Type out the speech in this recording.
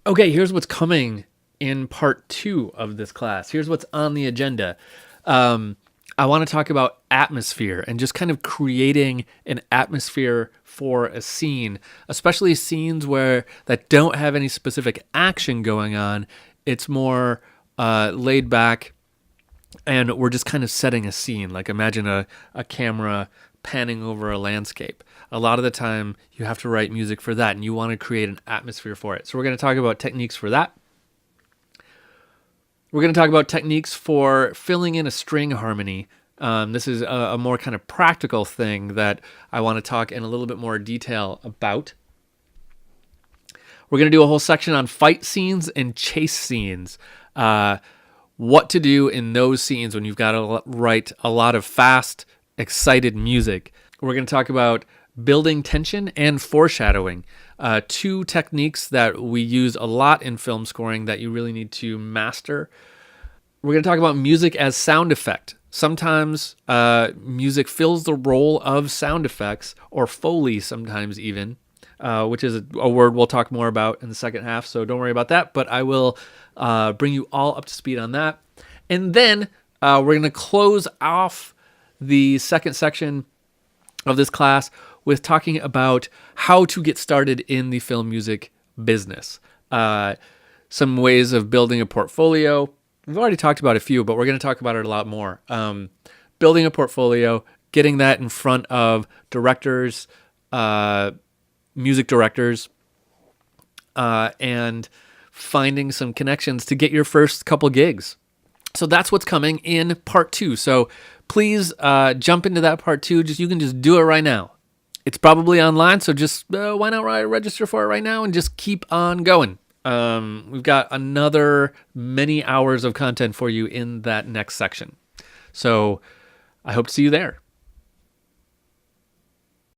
Okay, here's what's coming in part 2 of this class. Here's what's on the agenda. I want to talk about atmosphere and just kind of creating an atmosphere for a scene, especially scenes where that don't have any specific action going on. It's more laid back, and we're just kind of setting a scene. Like imagine a camera panning over a landscape. A lot of the time you have to write music for that, and you want to create an atmosphere for it. So we're going to talk about techniques for that. We're going to talk about techniques for filling in a string harmony. This is a more kind of practical thing that I want to talk in a little bit more detail about. We're going to do a whole section on fight scenes and chase scenes. What to do in those scenes when you've got to write a lot of fast, excited music. We're going to talk about building tension and foreshadowing. Two techniques that we use a lot in film scoring that you really need to master. We're going to talk about music as sound effect. Sometimes music fills the role of sound effects, or Foley sometimes even, which is a word we'll talk more about in the second half, so don't worry about that, but I will bring you all up to speed on that. And then we're going to close off the second section of this class with talking about how to get started in the film music business. Some ways of building a portfolio. We've already talked about a few, but we're going to talk about it a lot more. Building a portfolio, getting that in front of directors, music directors, and finding some connections to get your first couple gigs. So that's what's coming in part 2. So please jump into that part 2. You can just do it right now. It's probably online, so just why not register for it right now and just keep on going. We've got another many hours of content for you in that next section. So I hope to see you there.